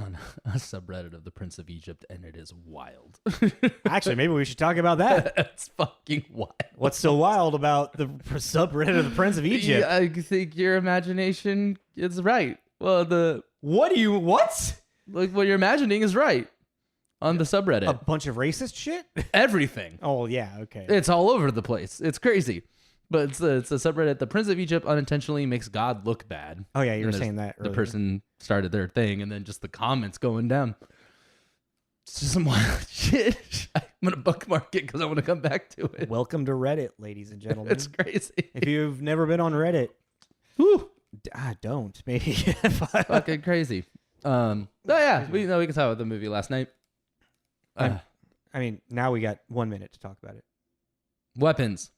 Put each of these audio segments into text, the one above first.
on a subreddit of the Prince of Egypt, and it is wild. Actually, maybe we should talk about that. It's fucking wild. What's so wild about the subreddit of the Prince of Egypt? Yeah, I think your imagination is right. Well, What? like what you're imagining is right on the subreddit. A bunch of racist shit? Everything. Oh, yeah, okay. It's all over the place. It's crazy. But it's a subreddit. The Prince of Egypt unintentionally makes God look bad. Oh, yeah, you were And saying that earlier. the person started their thing, and then just the comments going down. It's just some wild shit. I'm going to bookmark it because I want to come back to it. Welcome to Reddit, ladies and gentlemen. It's crazy. If you've never been on Reddit, don't. Maybe. Fucking crazy. Oh, yeah. We can talk about the movie last night. I mean, now we got 1 minute to talk about it. Weapons.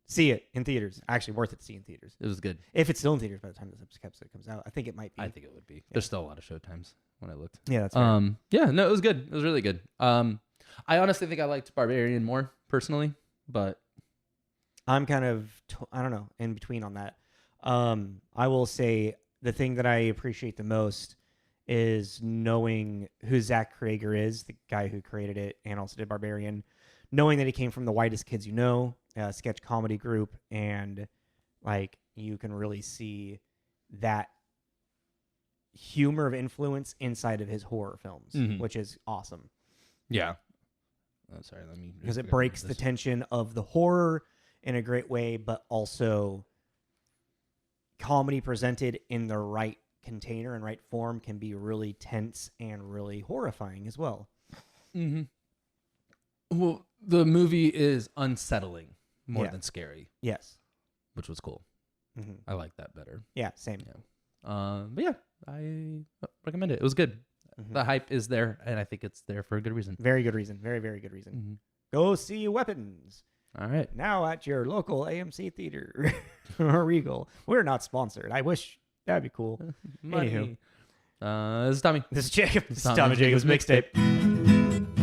See it in theaters. Actually, worth it to see in theaters. It was good. If it's still in theaters by the time this episode comes out. I think it might be. I think it would be. There's still a lot of show times when I looked. Yeah, that's fair. Yeah, no, it was good. It was really good. I honestly think I liked Barbarian more personally, but I'm kind of, I don't know, in between on that. I will say the thing that I appreciate the most is knowing who Zach Krager is, the guy who created it and also did Barbarian, knowing that he came from the Whitest Kids You Know, a sketch comedy group, and like you can really see that humor of influence inside of his horror films, which is awesome. yeah. Oh, sorry, let me. Because it breaks the tension of the horror in a great way, but also comedy presented in the right container and right form can be really tense and really horrifying as well. Mm-hmm. Well, the movie is unsettling more Yeah. than scary, Yes. which was cool. Mm-hmm. I like that better. Yeah, same. Yeah. But yeah, I recommend it. It was good. Mm-hmm. The hype is there, and I think it's there for a good reason. Very good reason. Very, very good reason. Mm-hmm. Go see Weapons. All right. Now at your local AMC theater or Regal. We're not sponsored. I wish that'd be cool. Money. This is Tommy. This is Jacob. This is Tommy Tom and Jacob's Jacob's mixtape.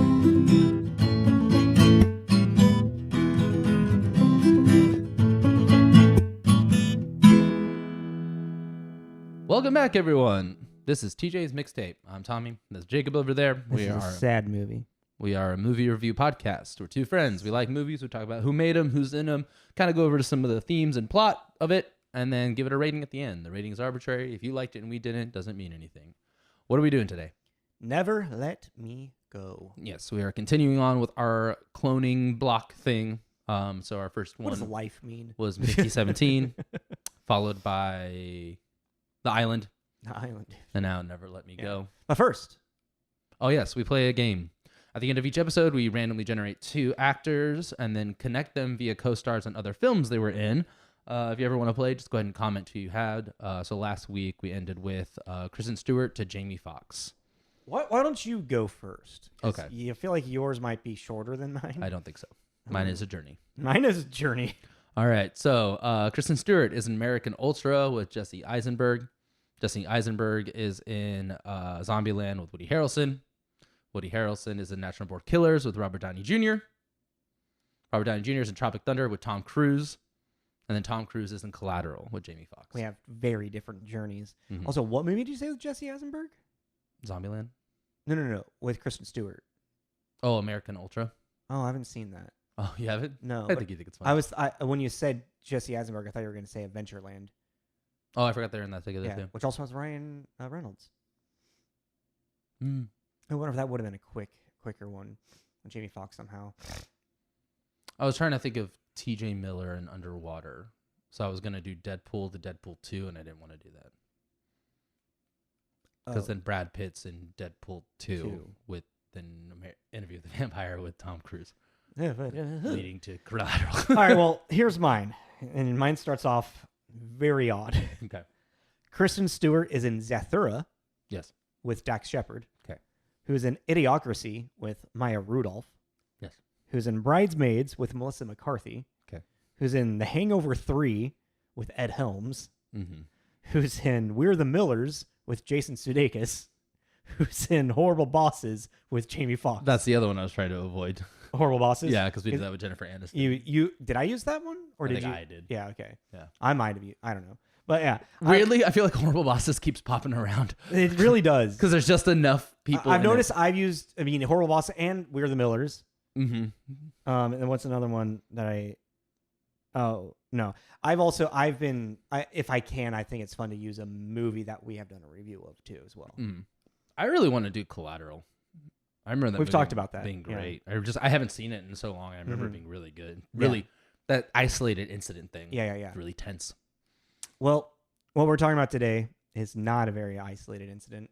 Welcome back, everyone. This is TJ's Mixtape. I'm Tommy. There's Jacob over there. This is a sad movie. We are a movie review podcast. We're two friends. We like movies. We talk about who made them, who's in them, kind of go over to some of the themes and plot of it, and then give it a rating at the end. The rating is arbitrary. If you liked it and we didn't, doesn't mean anything. What are we doing today? Never Let Me Go. Yes, we are continuing on with our cloning block thing. So our first What does one life mean? was Mickey 17, followed by The Island, The Island. and now Never Let Me Go. But first, Oh, yes, we play a game. At the end of each episode, we randomly generate two actors and then connect them via co-stars and other films they were in. If you ever want to play, just go ahead and comment who you had. So last week, we ended with Kristen Stewart to Jamie Foxx. why don't you go first? 'Cause Okay. You feel like yours might be shorter than mine. I don't think so. Mine is a journey. Mine is a journey. All right, so Kristen Stewart is in American Ultra with Jesse Eisenberg. Jesse Eisenberg is in Zombieland with Woody Harrelson. Woody Harrelson is in National Board Killers with Robert Downey Jr. Robert Downey Jr. is in Tropic Thunder with Tom Cruise. And then Tom Cruise is in Collateral with Jamie Foxx. We have very different journeys. Mhm. Also, what movie did you say with Jesse Eisenberg? Zombieland? No. With Kristen Stewart. Oh, American Ultra? Oh, I haven't seen that. Oh, you haven't? No. I but think you think it's fun. when you said Jesse Eisenberg, I thought you were going to say Adventureland. Oh, I forgot they're in that together Yeah, too. which also has Ryan Reynolds. Mm. I wonder if that would have been a quicker one. Jamie Foxx somehow. I was trying to think of TJ Miller and Underwater. So I was going to do Deadpool to Deadpool 2, and I didn't want to do that. Because then Brad Pitt's in Deadpool 2 with then Interview with the Vampire with Tom Cruise, leading to Collateral. All right, well, here's mine. And mine starts off very odd. Okay. Kristen Stewart is in Zathura Yes. with Dax Shepard. Okay. Who's in Idiocracy with Maya Rudolph. Yes. Who's in Bridesmaids with Melissa McCarthy. Okay. Who's in The Hangover 3 with Ed Helms. Mm-hmm. Who's in We're the Millers with Jason Sudeikis. Who's in Horrible Bosses with Jamie Foxx. That's the other one I was trying to avoid. Horrible Bosses? Yeah, because we did that with Jennifer Aniston. You did I use that one? Or I did think you? I did. Yeah, okay. Yeah. I might have. I don't know. But yeah, Weirdly, I feel like Horrible Bosses keeps popping around. It really does. Because there's just enough people. I've noticed I've used, Horrible Boss and We're the Millers. Mm-hmm. And then what's another one that oh, no. If I can, I think it's fun to use a movie that we have done a review of too as well. I really want to do Collateral. I remember that we've talked about that being great. Yeah. I haven't seen it in so long. I remember it being really good. Really, that isolated incident thing. Yeah. Really tense. Well, what we're talking about today is not a very isolated incident.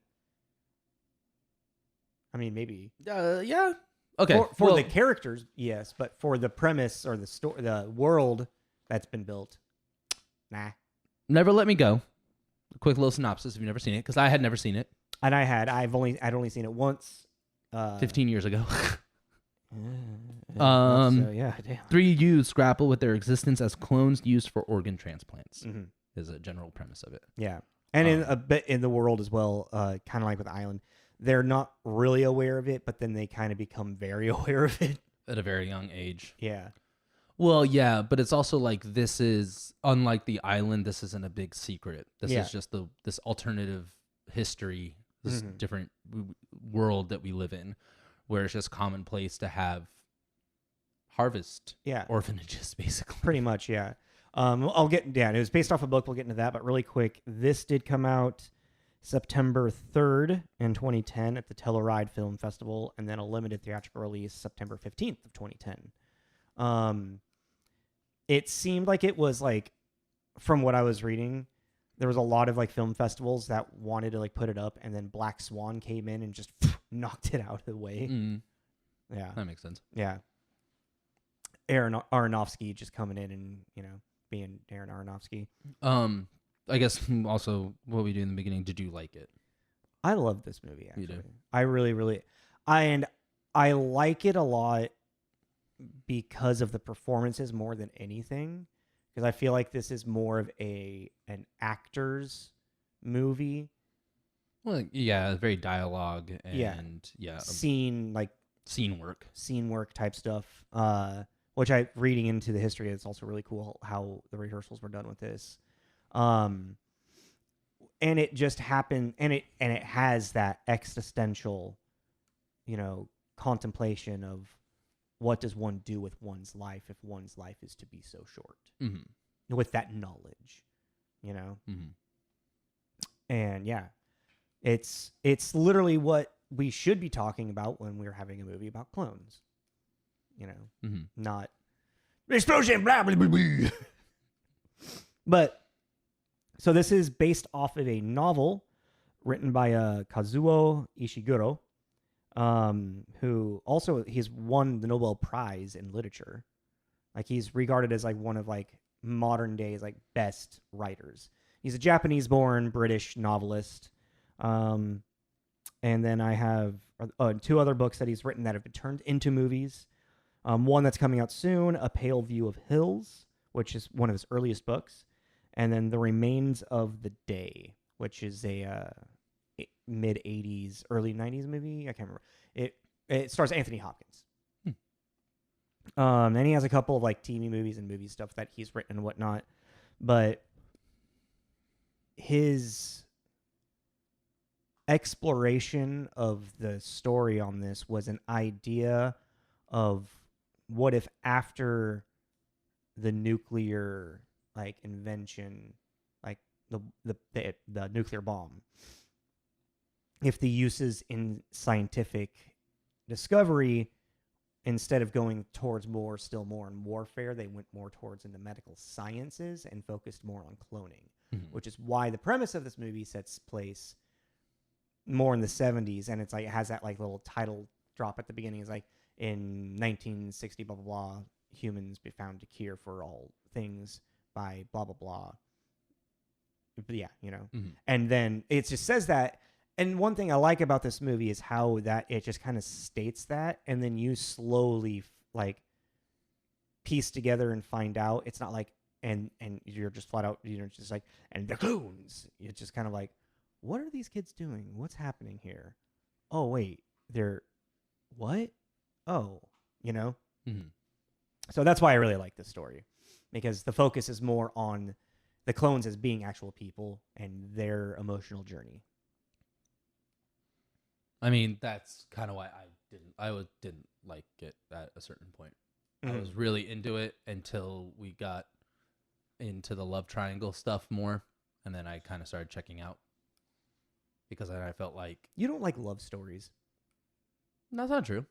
I mean, maybe. Yeah. Okay. For the characters, yes, but for the premise or the story, the world that's been built, nah. Never Let Me Go. A quick little synopsis if you've never seen it, because I had never seen it. And I'd only seen it once. 15 years ago. So, yeah, damn. 3 youths grapple with their existence as clones used for organ transplants. Is a general premise of it. Yeah, and in a bit in the world as well, kind of like with Island, they're not really aware of it, but then they kind of become very aware of it at a very young age. Yeah. Well, yeah, but it's also like this is unlike the Island. This isn't a big secret. This is just this alternative history, this different world that we live in, where it's just commonplace to have harvest orphanages, basically. Pretty much, yeah. I'll get down. It was based off a book. We'll get into that, but really quick, this did come out September 3rd in 2010 at the Telluride Film Festival, and then a limited theatrical release September 15th of 2010. It seemed like it was like, from what I was reading, there was a lot of like film festivals that wanted to like put it up, and then Black Swan came in and just knocked it out of the way. Yeah, that makes sense. Yeah, Aaron Aronofsky just coming in and being Aaron Aronofsky. I guess also what we do in the beginning. Did you like it? I love this movie. Actually, you do. I really, I like it a lot because of the performances more than anything. Because I feel like this is more of an actor's movie. Well, yeah, very dialogue and scene work type stuff. Which reading into the history, it's also really cool how the rehearsals were done with this. And it just happened, and it has that existential, contemplation of what does one do with one's life if one's life is to be so short, with that knowledge, and yeah, it's literally what we should be talking about when we're having a movie about clones, not explosion, blah, blah, blah, blah. But so this is based off of a novel written by Kazuo Ishiguro, who also he's won the Nobel Prize in literature. Like he's regarded as like one of like modern days like best writers. He's a Japanese-born British novelist. And then I have 2 other books that he's written that have been turned into movies. One that's coming out soon, A Pale View of Hills, which is one of his earliest books. And then The Remains of the Day, which is a mid-'80s, early '90s movie. I can't remember. It stars Anthony Hopkins. And he has a couple of like TV movies and movie stuff that he's written and whatnot. But his exploration of the story on this was an idea of what if after the nuclear like invention, like the nuclear bomb, if the uses in scientific discovery, instead of going towards still more in warfare, they went more towards in the medical sciences and focused more on cloning, which is why the premise of this movie sets place more in the 70s, and it's like it has that like little title drop at the beginning. It's like in 1960, blah blah blah, humans be found to cure for all things by blah blah blah. But yeah, and then it just says that. And one thing I like about this movie is how that it just kind of states that, and then you slowly like piece together and find out. It's not like and you're just flat out, just like, and the clones. It's just kind of like, what are these kids doing? What's happening here? Oh wait, they're what? Oh, So that's why I really like this story, because the focus is more on the clones as being actual people and their emotional journey. I mean, that's kind of why I didn't like it at a certain point. I was really into it until we got into the love triangle stuff more, and then I kind of started checking out because then I felt like You don't like love stories. that's not true.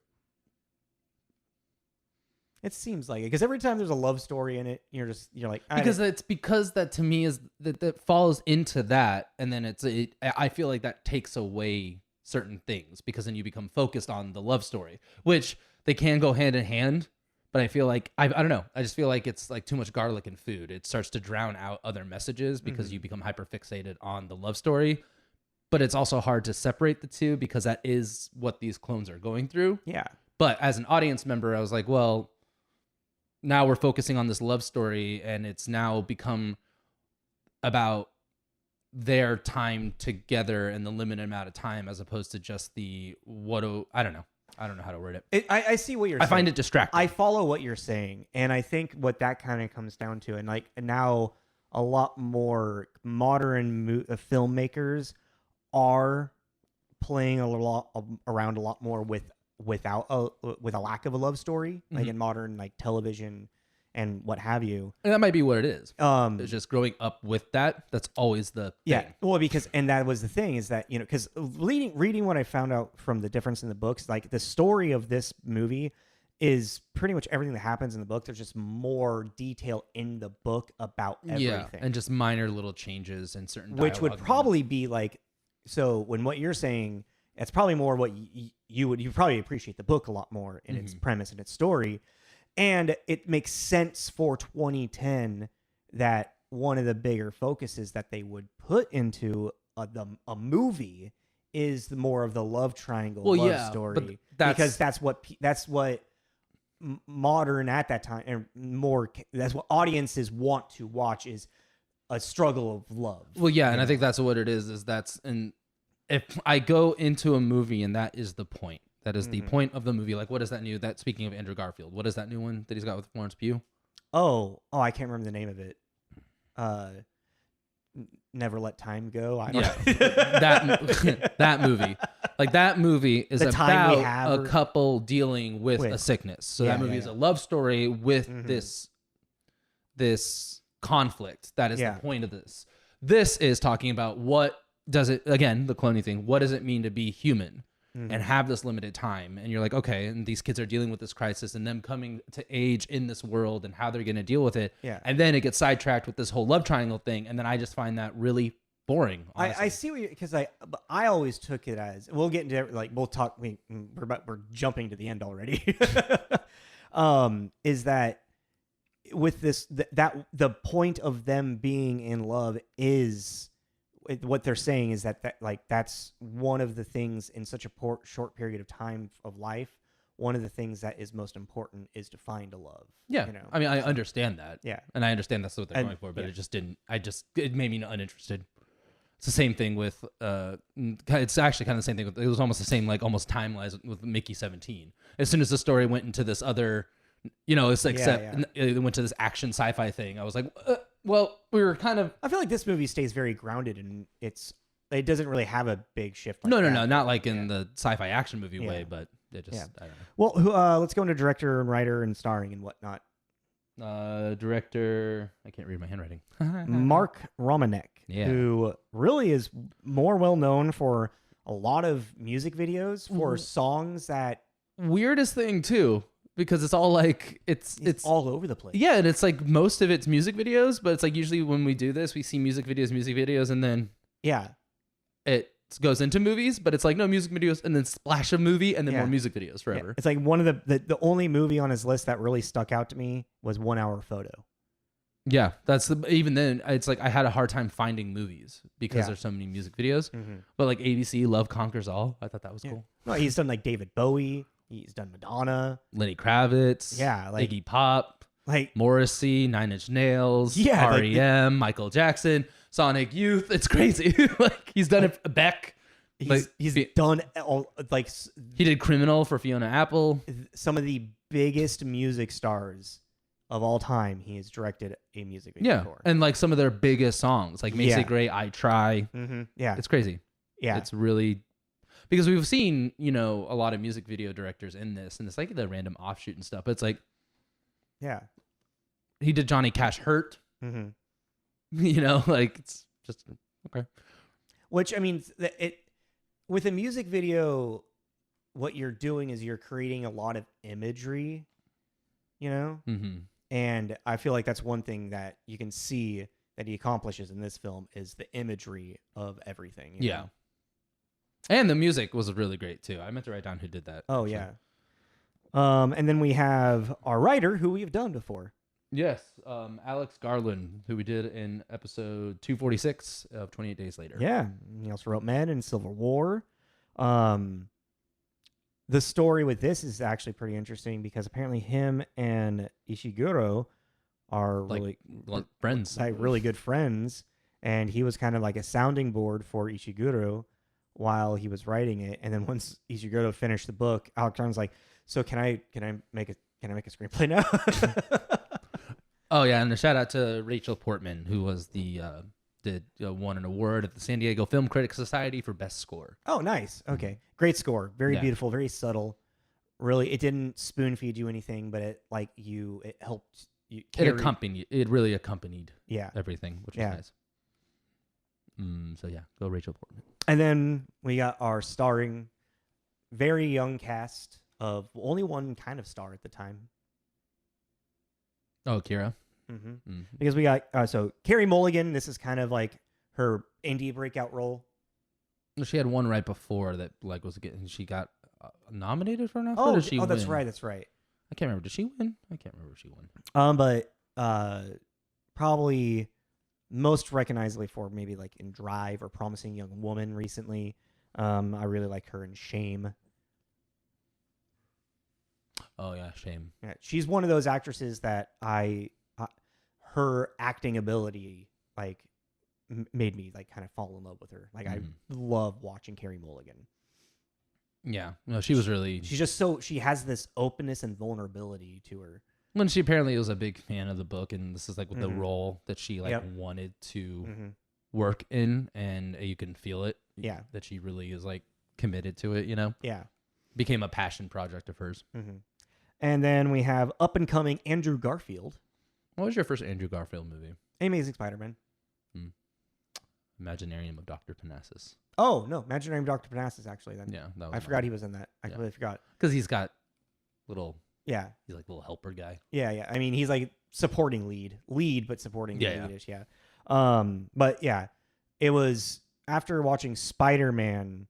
It seems like it because every time there's a love story in it, you're like Because that to me is that falls into that, and then I feel like that takes away certain things because then you become focused on the love story, which they can go hand in hand. But I feel like I don't know. I just feel like it's like too much garlic in food. It starts to drown out other messages because you become hyper fixated on the love story. But it's also hard to separate the two because that is what these clones are going through. Yeah. But as an audience member, I was like, well, now we're focusing on this love story, and it's now become about their time together and the limited amount of time as opposed to just I don't know. I don't know how to word it. I see what you're saying. I find it distracting. I follow what you're saying. And I think what that kind of comes down to, and like now a lot more modern filmmakers are playing around a lot more with a lack of a love story, like in modern like television and what have you. And that might be what it is. It's just growing up with that. That's always the thing. Well, and that was the thing is that, because reading what I found out from the difference in the books, like the story of this movie is pretty much everything that happens in the book. There's just more detail in the book about everything. Yeah, and just minor little changes in certain which would probably be like, so when what you're saying, it's probably more what you probably appreciate the book a lot more in its premise and its story. And it makes sense for 2010 that one of the bigger focuses that they would put into a movie is more of the love triangle story. Because that's what modern at that time and more that's what audiences want to watch is a struggle of love. Well, yeah, and I think that's what it is and if I go into a movie and that is the point. That is the point of the movie. Like, what is that speaking of Andrew Garfield, what is that new one that he's got with Florence Pugh? Oh, I can't remember the name of it. Never Let Time Go. I don't know. that movie. Like, that movie is about a couple dealing with a sickness. So that movie is a love story with this conflict. That is the point of this. This is talking about what does it, again, the cloning thing, what does it mean to be human? And have this limited time. And you're like, okay, and these kids are dealing with this crisis and them coming to age in this world and how they're going to deal with it. Yeah. And then it gets sidetracked with this whole love triangle thing. And then I just find that really boring. I see what because I always took it as, we'll get into like, we'll talk, we're jumping to the end already. Is that with this, that the point of them being in love is, what they're saying is that that's one of the things in such a short period of time of life. One of the things that is most important is to find a love. Yeah, I mean, I understand that. Yeah, and I understand that's what they're going for, but it just didn't. It made me uninterested. It's the same thing with. It's actually kind of the same thing. It was almost the same, like almost timelines with Mickey 17. As soon as the story went into this other, it's like it went to this action sci-fi thing. I was like. Well, we were kind of. I feel like this movie stays very grounded, and it doesn't really have a big shift. No, not like in the sci-fi action movie way, but it just. I don't know. Well, let's go into director and writer and starring and whatnot. Director, I can't read my handwriting. Mark Romanek, who really is more well known for a lot of music videos for songs that. Weirdest thing too. Because it's all like it's all over the place. Yeah, and it's like most of it's music videos, but it's like usually when we do this, we see music videos, and then it goes into movies. But it's like no music videos, and then splash of movie, and then more music videos forever. Yeah. It's like one of the only movie on his list that really stuck out to me was 1 Hour Photo. Yeah, even then it's like I had a hard time finding movies because there's so many music videos. But like ABC, Love Conquers All, I thought that was cool. Well, he's done like David Bowie. He's done Madonna, Lenny Kravitz, like Iggy Pop, like Morrissey, Nine Inch Nails, REM, Michael Jackson, Sonic Youth. It's crazy. Like he's done it. Beck. He's done all like he did Criminal for Fiona Apple. Some of the biggest music stars of all time he has directed a music video Yeah, for. and like some of their biggest songs, like "Makes Yeah. It Great," "I Try." Yeah. It's crazy. Yeah. It's really because we've seen a lot of music video directors in this, and it's like the random offshoot and stuff. But it's like Yeah. he did Johnny Cash "Hurt." Like it's just okay. Which, I mean, with a music video, what you're doing is you're creating a lot of imagery, Mm-hmm. and I feel like that's one thing that you can see that he accomplishes in this film is the imagery of everything. you Yeah. know? And the music was really great too. I meant to write down who did that. Oh, actually. yeah. And then we have our writer, who we have done before. Yes, Alex Garland, who we did in episode 246 of 28 Days Later. Yeah. He also wrote Men and Civil War. The story with this is actually pretty interesting because apparently him and Ishiguro are Like friends. really good friends. And he was kind of like a sounding board for Ishiguro while he was writing it. And then once Ishiguro finished the book, Alex Garland's like, so can I make a screenplay now? Oh yeah, and a shout out to Rachel Portman, who was won an award at the San Diego Film Critics Society for Best Score. Oh, nice. Okay. Great score. Very Yeah. beautiful, very subtle. Really, it didn't spoon feed you anything, but it helped you carry. It really accompanied Yeah. everything, which Yeah. was nice. So yeah, go Rachel Portman. And then we got our starring, very young cast of only one kind of star at the time. Oh, Kiera. Because we got, so Carey Mulligan, this is kind of like her indie breakout role. She had one right before that, like she got nominated for an Oscar. Oh, Or did she that's win? right. That's right. I can't remember. Did she win? I can't remember if she won. But probably most recognizably for maybe like in Drive or Promising Young Woman recently. I really like her in Shame. Oh yeah, Shame. Yeah, she's one of those actresses that her acting ability like made me like kind of fall in love with her. Like I love watching Carey Mulligan. Yeah, no, she was really. She's just she has this openness and vulnerability to her. When she apparently was a big fan of the book, and this is like the role that she wanted to work in, and you can feel it. Yeah, that she really is like committed to it. Yeah, became a passion project of hers. And then we have up and coming Andrew Garfield. What was your first Andrew Garfield movie? Amazing Spider-Man. Imaginarium of Dr. Parnassus. Oh no, Imaginarium of Dr. Parnassus actually. Then Yeah, that was I forgot he was in that. I completely forgot because he's got little. Yeah, he's like a little helper guy. Yeah. I mean, he's like supporting lead, but supporting leadish. Yeah. But yeah, it was after watching Spider-Man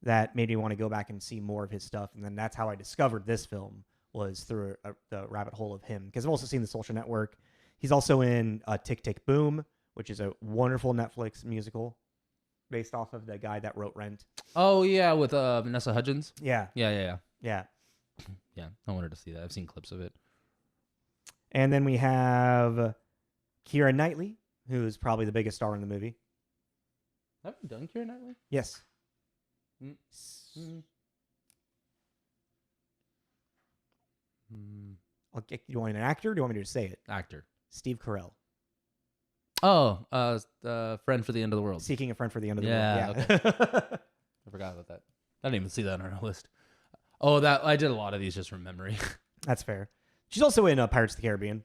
that made me want to go back and see more of his stuff, and then that's how I discovered this film. Was through the rabbit hole of him because I've also seen The Social Network. He's also in Tick Tick Boom, which is a wonderful Netflix musical based off of the guy that wrote Rent. Oh yeah, with Vanessa Hudgens. Yeah. Yeah. Yeah. I wanted to see that. I've seen clips of it. And then we have Keira Knightley, who is probably the biggest star in the movie. Have we done Keira Knightley? Yes. Do you want an actor or do you want me to say it? Actor. Steve Carell. Oh, Friend for the End of the World. Seeking a Friend for the End of the Yeah, World. Yeah. Okay. I forgot about that. I didn't even see that on our list. Oh, that I did a lot of these just from memory. That's fair. She's also in Pirates of the Caribbean.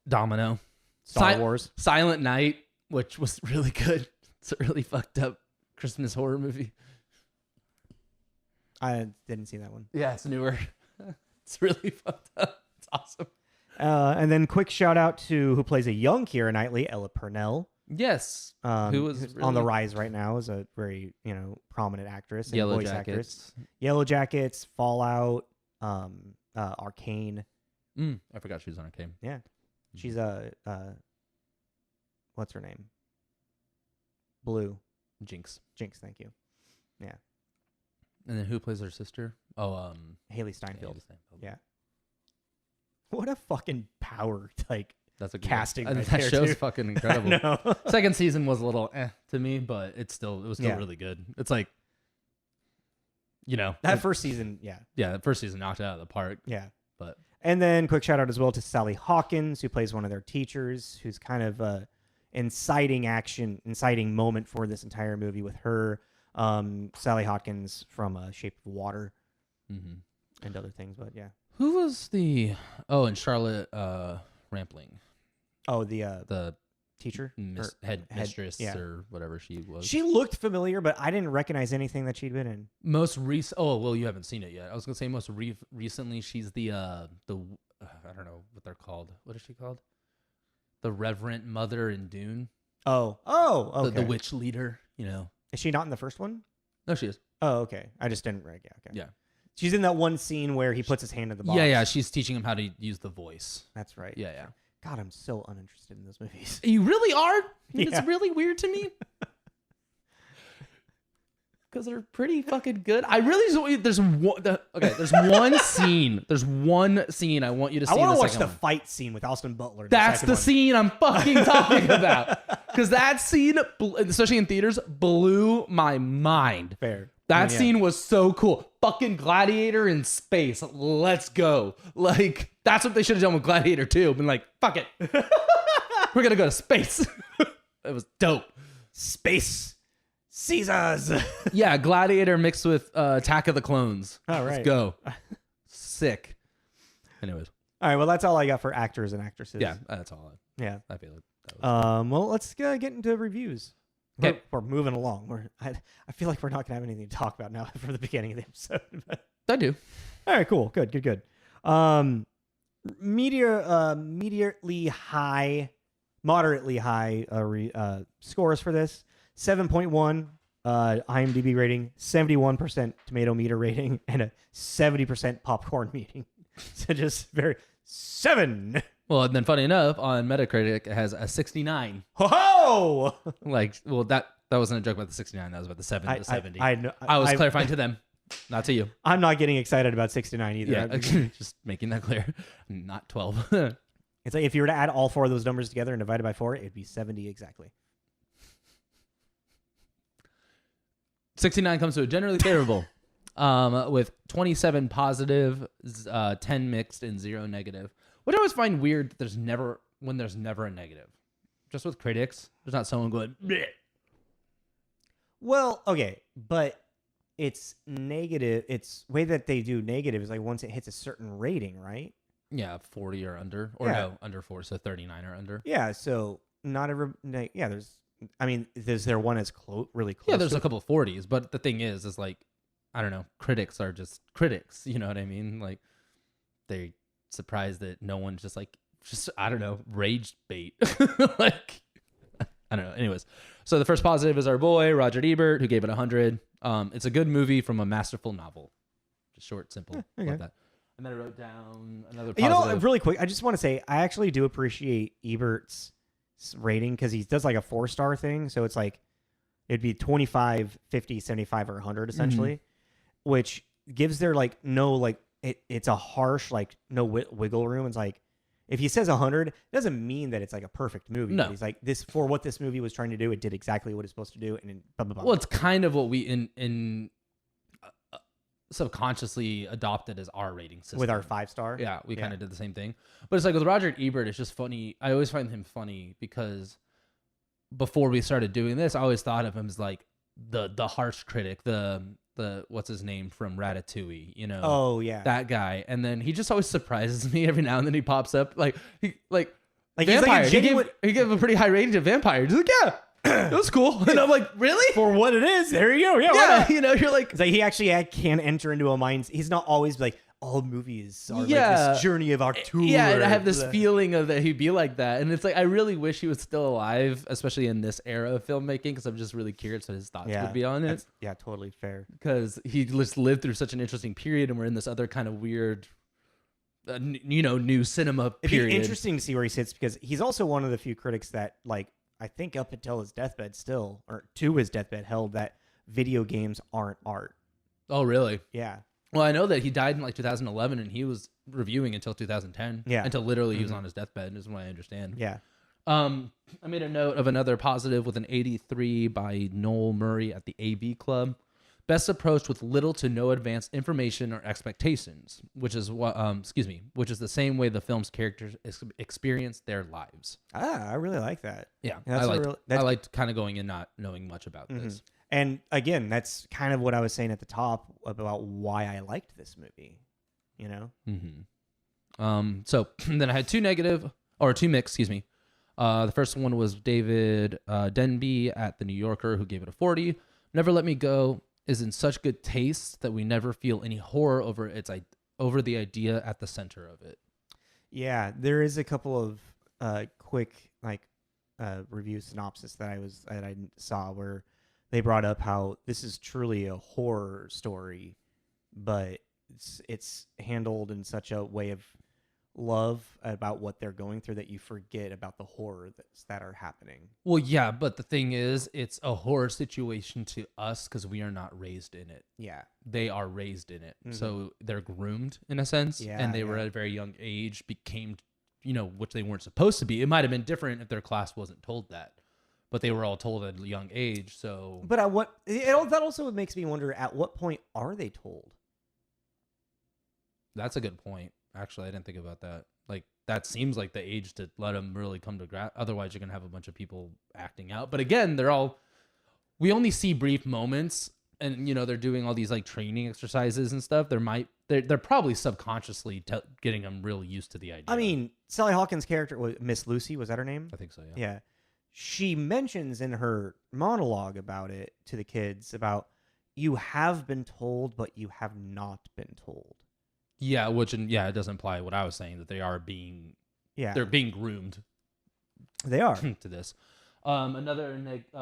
Domino. Star Wars. Silent Night, which was really good. It's a really fucked up Christmas horror movie. I didn't see that one. Yeah, it's newer. It's really fucked up. It's awesome. And then quick shout out to who plays a young Keira Knightley, Ella Purnell. Yes. Who was really on the rise right now as a very, prominent actress and Yellow voice Jackets. actress. Yellow Jackets, Fallout, Arcane. I forgot she was on Arcane. Yeah. She's what's her name? Blue. Jinx. Thank you. Yeah. And then who plays her sister? Oh, Haley Steinfeld. Haley Steinfeld. Yeah. What a fucking power, that's a casting. That there, show's too. fucking incredible. No. Second season was a little to me, but it was still really good. It's like, that first season, yeah. Yeah, the first season knocked it out of the park. Yeah. But And then quick shout out as well to Sally Hawkins, who plays one of their teachers, who's kind of inciting moment for this entire movie with her. Sally Hawkins from Shape of Water and other things. But yeah. Who was and Charlotte Rampling. Oh, the teacher? Head mistress or whatever she was. She looked familiar, but I didn't recognize anything that she'd been in. Most recent. Oh, well, you haven't seen it yet. I was gonna say most recently. She's the I don't know what they're called. What is she called? The Reverend Mother in Dune. Oh, okay. The witch leader. You know. Is she not in the first one? No, she is. Oh, okay. I just didn't. Yeah, okay. Yeah. She's in that one scene where he puts his hand in the box. Yeah. She's teaching him how to use the voice. That's right. Yeah. God, I'm so uninterested in those movies. You really are? It's really weird to me. Because they're pretty fucking good. I really just there's one scene. There's one scene I want you to see. I want to watch the fight scene with Austin Butler. That's the scene I'm fucking talking about. Because that scene, especially in theaters, blew my mind. Fair. That scene was so cool. Fucking Gladiator in space. Let's go. Like, that's what they should have done with Gladiator 2. Been like, fuck it. We're going to go to space. It was dope. Space Caesars. Yeah, Gladiator mixed with Attack of the Clones. All right. Let's go. Sick. Anyways. All right, well, that's all I got for actors and actresses. Yeah, that's all. I feel like that was well, let's get into reviews. Okay. We're moving along. I feel like we're not going to have anything to talk about now from the beginning of the episode. I do. All right, cool. Good. Moderately high scores for this. 7.1 IMDb rating, 71% tomato meter rating, and a 70% popcorn meeting. So just very 7. Well, and then funny enough, on Metacritic, it has a 69. Ho-ho! Like, well, that wasn't a joke about the 69. That was about the 70. I know. I was clarifying to them, not to you. I'm not getting excited about 69 either. Yeah, just making that clear. Not 12. It's like if you were to add all 4 of those numbers together and divide it by 4, it'd be 70 exactly. 69 comes to a generally favorable, with 27 positive, 10 mixed, and 0 negative. What I always find weird, there's never a negative. Just with critics, there's not someone going, bleh. Well, okay, but it's negative. It's way that they do negative is like once it hits a certain rating, right? Yeah, 40 or under, or no, under 4, so 39 or under. Yeah, so not every. Yeah, is there one as really close? Yeah, there's a couple 40s, but the thing is like, I don't know, critics are just critics. You know what I mean? Like, they surprised that no one just I don't know, rage bait. Like, I don't know. Anyways, so the first positive is our boy Roger Ebert, who gave it 100. It's a good movie from a masterful novel. Just short, simple, like that. And then I wrote down another positive. Really quick, I just want to say I actually do appreciate Ebert's rating because he does like a 4-star thing. So it's like it'd be 25, 50, 75, or 100 essentially, which gives their like no like it's a harsh like no wiggle room. It's like if he says 100, it doesn't mean that it's like a perfect movie. No, but he's like this for what this movie was trying to do. It did exactly what it's supposed to do, and blah, blah, blah. Well, it's kind of what we in subconsciously adopted as our rating system with our 5-star. Yeah, we kind of did the same thing. But it's like with Roger Ebert, it's just funny. I always find him funny because before we started doing this, I always thought of him as like the harsh critic, the what's his name from Ratatouille, you know? Oh yeah, that guy. And then he just always surprises me every now and then. He pops up like Vampire. He gave a pretty high rating to Vampire. He's like, yeah. It was cool. And I'm like, really? For what it is, there you go. Yeah, you know, you're like... It's like he actually can enter into a mind... He's not always like, all movies are like this journey of our tour. Yeah, and I have this feeling of that he'd be like that. And it's like, I really wish he was still alive, especially in this era of filmmaking, because I'm just really curious what his thoughts would be on it. Yeah, totally fair. Because he just lived through such an interesting period, and we're in this other kind of weird... new cinema period. It'd be interesting to see where he sits, because he's also one of the few critics that, like, I think up until his deathbed still, or to his deathbed, held that video games aren't art. Oh, really? Yeah. Well, I know that he died in like 2011, and he was reviewing until 2010. Yeah. Until literally he was on his deathbed, is what I understand. Yeah. I made a note of another positive with an 83 by Noel Murray at the AV Club. best approached with little to no advanced information or expectations, which is what which is the same way the film's characters experience their lives. I really like that. Yeah, That's I liked kind of going in not knowing much about this. And again, that's kind of what I was saying at the top about why I liked this movie. You know. So then I had two mixed. Excuse me. The first one was David Denby at The New Yorker, who gave it a 40. Never Let Me Go is in such good taste that we never feel any horror over the idea at the center of it. Yeah, there is a couple of quick review synopsis that I saw where they brought up how this is truly a horror story, but it's handled in such a way of love about what they're going through that you forget about the horror that are happening. Well, yeah, but the thing is, it's a horror situation to us because we are not raised in it. Yeah. They are raised in it. So they're groomed in a sense. Yeah, and they were at a very young age, became, which they weren't supposed to be. It might have been different if their class wasn't told that. But they were all told at a young age, so... But that also makes me wonder, at what point are they told? That's a good point. Actually, I didn't think about that. Like, that seems like the age to let them really come to grasp. Otherwise, you're going to have a bunch of people acting out. But again, we only see brief moments, and, they're doing all these, training exercises and stuff. They're probably subconsciously getting them really used to the idea. I mean, Sally Hawkins' character, Miss Lucy, was that her name? I think so, yeah. Yeah. She mentions in her monologue about it to the kids about, you have been told, but you have not been told. Yeah, it does imply what I was saying, that they are being, they're being groomed. They are to this. Another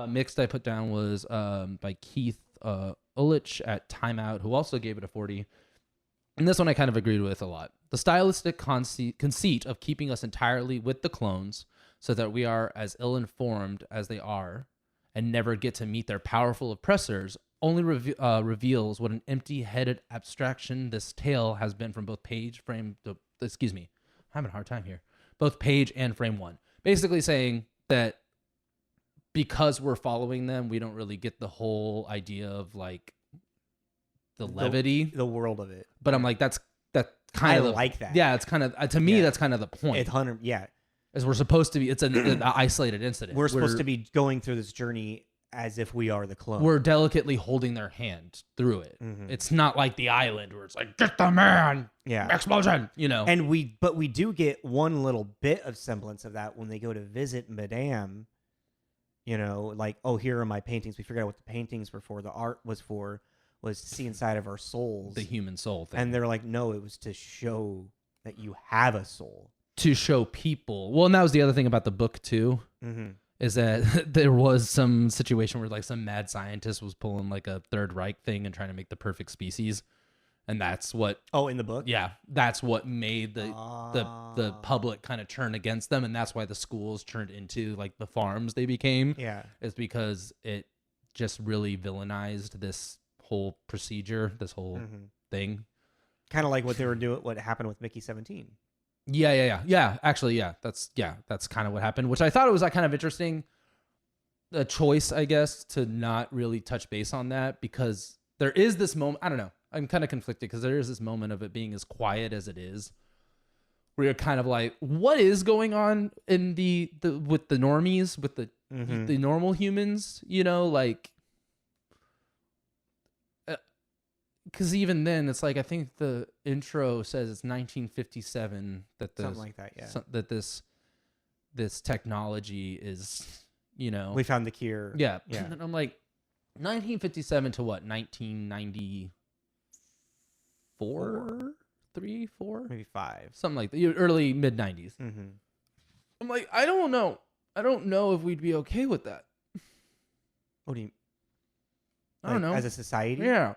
mixed I put down was by Keith Ulich at Time Out, who also gave it a 40. And this one I kind of agreed with a lot. The stylistic conceit of keeping us entirely with the clones so that we are as ill-informed as they are and never get to meet their powerful oppressors only reveals what an empty-headed abstraction this tale has been from both page, frame... Excuse me. I'm having a hard time here. Both page and frame one. Basically saying that because we're following them, we don't really get the whole idea of, the levity. The world of it. But I'm like, that's kind of... I like that. Yeah, it's kind of... To me, that's kind of the point. It's 100... Yeah. As we're supposed to be... It's an isolated incident. We're supposed to be going through this journey as if we are the clone. We're delicately holding their hand through it. It's not like the island where it's like, get the man, explosion, And we do get one little bit of semblance of that when they go to visit Madame. Here are my paintings. We figured out what the paintings were for. The art was to see inside of our souls, the human soul thing. And they're like, no, it was to show that you have a soul. To show people. Well, and that was the other thing about the book too. Is that there was some situation where some mad scientist was pulling a Third Reich thing and trying to make the perfect species, and that's what. Oh, in the book. Yeah, that's what made the public kind of turn against them, and that's why the schools turned into the farms they became. Yeah, is because it just really villainized this whole procedure, this whole thing. Kind of like what they were doing. What happened with Mickey 17. Yeah. Actually, that's kind of what happened, which I thought it was kind of interesting. A choice, I guess, to not really touch base on that because there is this moment. I don't know. I'm kind of conflicted because there is this moment of it being as quiet as it is, where you're kind of like, what is going on in the with the normies, with the normal humans, because even then, it's I think the intro says it's 1957 that something like that, yeah. That this technology is, we found the cure. Yeah. And I'm like, 1957 to what? 1994, 3, 4, maybe 5, something like that. Early mid 90s. I'm like, I don't know if we'd be okay with that. What do you? I don't know. As a society, yeah.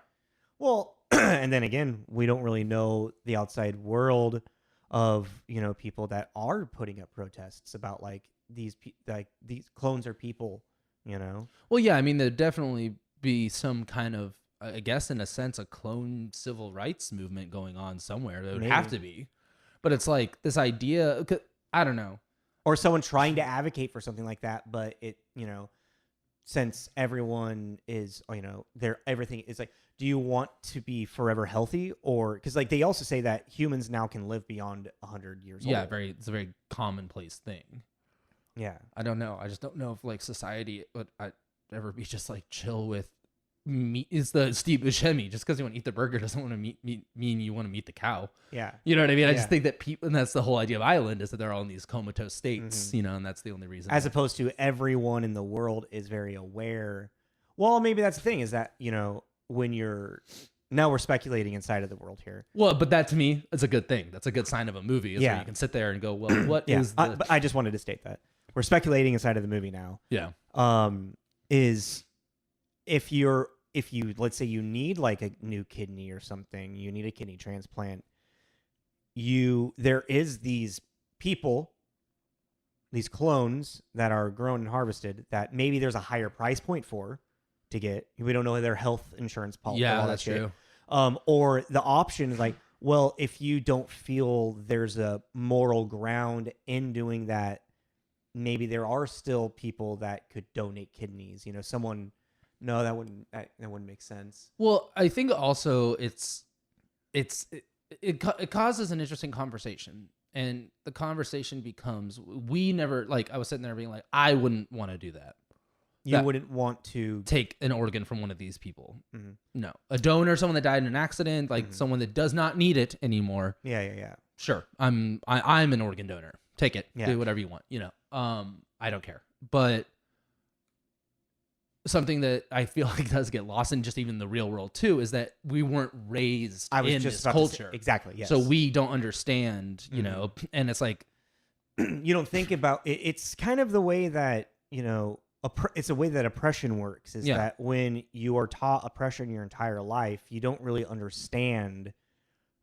Well, and then again, we don't really know the outside world of, people that are putting up protests about these clones are people, Well, yeah, I mean, there'd definitely be some kind of, I guess, in a sense, a clone civil rights movement going on somewhere. There would have to be. But it's this idea, I don't know. Or someone trying to advocate for something like that, but it, since everyone is, everything is like, do you want to be forever healthy, or because like they also say that humans now can live beyond 100 years old. Yeah, it's a very commonplace thing. Yeah, I don't know. I just don't know if like society would ever be just like chill with meat. Is the Steve Buscemi, just because you want to eat the burger doesn't want to mean you want to meet the cow. Yeah, you know what I mean. I just Yeah. think that people, and that's the whole idea of Island, is that they're all in these comatose states, and that's the only reason. as opposed to everyone in the world is very aware. Well, maybe that's the thing, is that when you're now we're speculating inside of the world here. Well, but that to me is a good thing. That's a good sign of a movie. Is Yeah. where you can sit there and go, well, what Yeah, is the... but I just wanted to state that we're speculating inside of the movie now. Yeah. Is if you let's say you need like a new kidney or something, you need a kidney transplant. There is these people, these clones that are grown and harvested that maybe there's a higher price point for to get. We don't know their health insurance policy. Yeah, all that's that shit. true. Or the option is like, well, if you don't feel there's a moral ground in doing that, maybe there are still people that could donate kidneys. Someone. No, that wouldn't make sense. Well, I think also it causes an interesting conversation, and the conversation becomes, we never, like, I was sitting there being like, I wouldn't want to do that. You wouldn't want to take an organ from one of these people. Mm-hmm. No, a donor, someone that died in an accident, like someone that does not need it anymore. Yeah. Sure, I'm an organ donor. Take it. Yeah. Do whatever you want. I don't care. But something that I feel like does get lost in just even the real world too is that we weren't raised in this culture. Exactly. Yes. So we don't understand, and it's like, you don't think about it. It's kind of the way that, it's a way that oppression works, is that when you are taught oppression your entire life, you don't really understand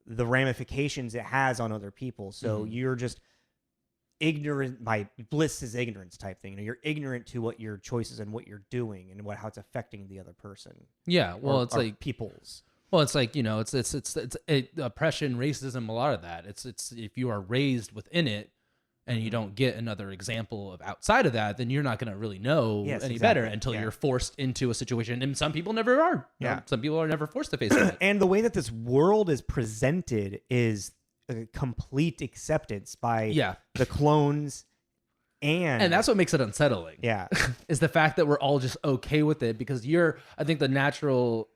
the ramifications it has on other people. So you're just ignorant by bliss is ignorance type thing. You're ignorant to what your choices and what you're doing and how it's affecting the other person. Yeah. Well, it's or like people's. Well, it's like, it's oppression, racism, a lot of that. It's if you are raised within it and you don't get another example of outside of that, then you're not going to really know better until you're forced into a situation. And some people never are. Yeah. Some people are never forced to face it. And the way that this world is presented is a complete acceptance by the clones. And that's what makes it unsettling. Yeah. Is the fact that we're all just okay with it, because I think the natural,